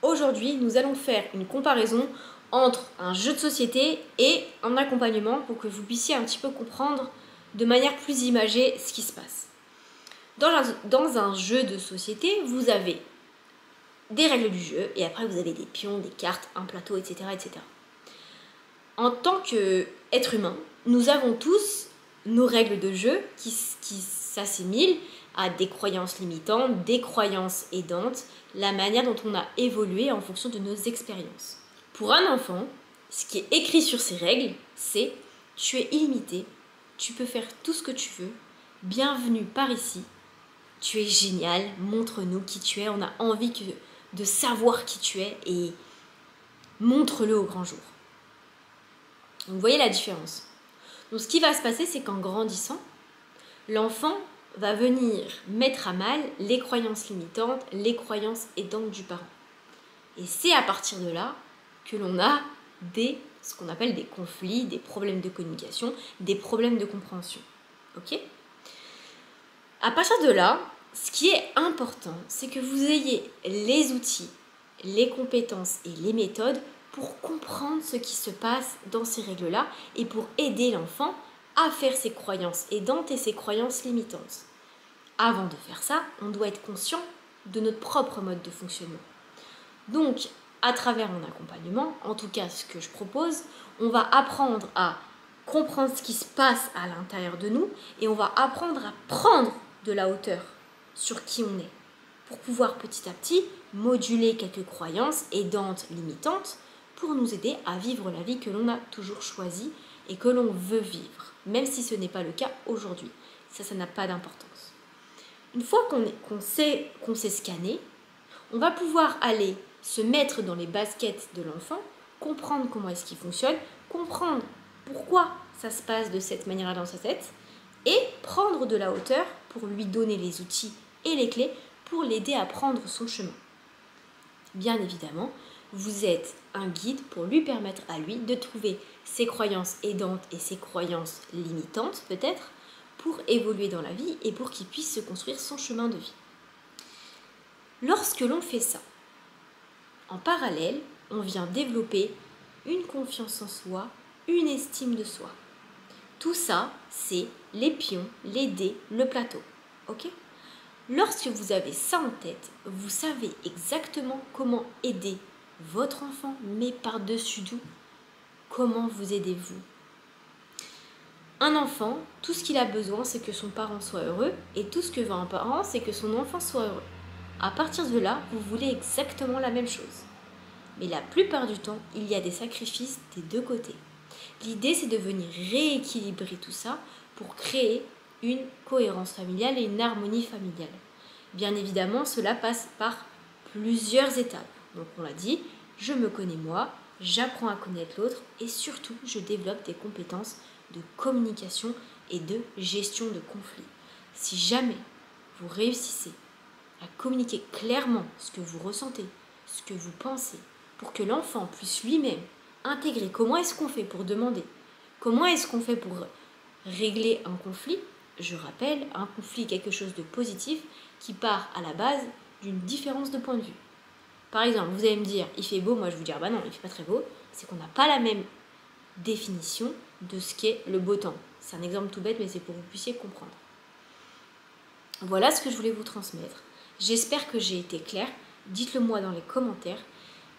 Aujourd'hui, nous allons faire une comparaison entre un jeu de société et un accompagnement pour que vous puissiez un petit peu comprendre de manière plus imagée ce qui se passe. Dans un jeu de société, vous avez des règles du jeu et après vous avez des pions, des cartes, un plateau, etc. etc. En tant qu'être humain, nous avons tous nos règles de jeu qui s'assimilent à des croyances limitantes, des croyances aidantes, la manière dont on a évolué en fonction de nos expériences. Pour un enfant, ce qui est écrit sur ces règles, c'est « tu es illimité, tu peux faire tout ce que tu veux, bienvenue par ici, tu es génial, montre-nous qui tu es, on a envie de savoir qui tu es et montre-le au grand jour ». Vous voyez la différence. Donc ce qui va se passer, c'est qu'en grandissant, l'enfant va venir mettre à mal les croyances limitantes, les croyances aidantes du parent. Et c'est à partir de là que l'on a ce qu'on appelle des conflits, des problèmes de communication, des problèmes de compréhension. Ok ? À partir de là, ce qui est important, c'est que vous ayez les outils, les compétences et les méthodes pour comprendre ce qui se passe dans ces règles-là et pour aider l'enfant à faire ses croyances aidantes et ses croyances limitantes. Avant de faire ça, on doit être conscient de notre propre mode de fonctionnement. Donc, à travers mon accompagnement, en tout cas ce que je propose, on va apprendre à comprendre ce qui se passe à l'intérieur de nous et on va apprendre à prendre de la hauteur sur qui on est pour pouvoir petit à petit moduler quelques croyances aidantes, limitantes pour nous aider à vivre la vie que l'on a toujours choisie et que l'on veut vivre, même si ce n'est pas le cas aujourd'hui. Ça n'a pas d'importance. Une fois qu'on sait scanner, on va pouvoir aller se mettre dans les baskets de l'enfant, comprendre comment est-ce qu'il fonctionne, comprendre pourquoi ça se passe de cette manière-là dans sa tête et prendre de la hauteur pour lui donner les outils et les clés pour l'aider à prendre son chemin. Bien évidemment, vous êtes un guide pour lui permettre à lui de trouver ses croyances aidantes et ses croyances limitantes peut-être pour évoluer dans la vie et pour qu'il puisse se construire son chemin de vie. Lorsque l'on fait ça, en parallèle, on vient développer une confiance en soi, une estime de soi. Tout ça, c'est les pions, les dés, le plateau. Ok ? Lorsque vous avez ça en tête, vous savez exactement comment aider votre enfant, mais par-dessus tout, comment vous aidez-vous. Un enfant, tout ce qu'il a besoin, c'est que son parent soit heureux, et tout ce que veut un parent, c'est que son enfant soit heureux. À partir de là, vous voulez exactement la même chose. Mais la plupart du temps, il y a des sacrifices des deux côtés. L'idée, c'est de venir rééquilibrer tout ça pour créer une cohérence familiale et une harmonie familiale. Bien évidemment, cela passe par plusieurs étapes. Donc on l'a dit, je me connais moi, j'apprends à connaître l'autre et surtout, je développe des compétences de communication et de gestion de conflits. Si jamais vous réussissez à communiquer clairement ce que vous ressentez, ce que vous pensez, pour que l'enfant puisse lui-même intégrer comment est-ce qu'on fait pour demander, comment est-ce qu'on fait pour régler un conflit. Je rappelle, un conflit est quelque chose de positif qui part à la base d'une différence de point de vue. Par exemple, vous allez me dire, il fait beau, moi je vais vous dire, bah non, il fait pas très beau, c'est qu'on n'a pas la même définition de ce qu'est le beau temps. C'est un exemple tout bête, mais c'est pour que vous puissiez comprendre. Voilà ce que je voulais vous transmettre. J'espère que j'ai été claire. Dites-le moi dans les commentaires.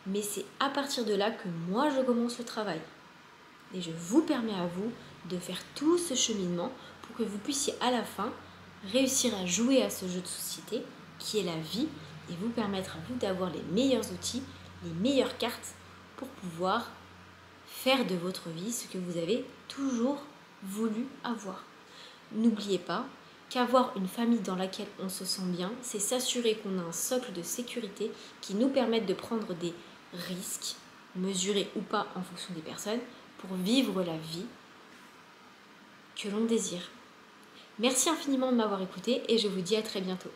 Mais c'est à partir de là que moi je commence le travail. Et je vous permets à vous de faire tout ce cheminement pour que vous puissiez à la fin réussir à jouer à ce jeu de société qui est la vie et vous permettre à vous d'avoir les meilleurs outils, les meilleures cartes pour pouvoir faire de votre vie ce que vous avez toujours voulu avoir. N'oubliez pas qu'avoir une famille dans laquelle on se sent bien, c'est s'assurer qu'on a un socle de sécurité qui nous permette de prendre des risques, mesurés ou pas en fonction des personnes, pour vivre la vie que l'on désire. Merci infiniment de m'avoir écouté et je vous dis à très bientôt.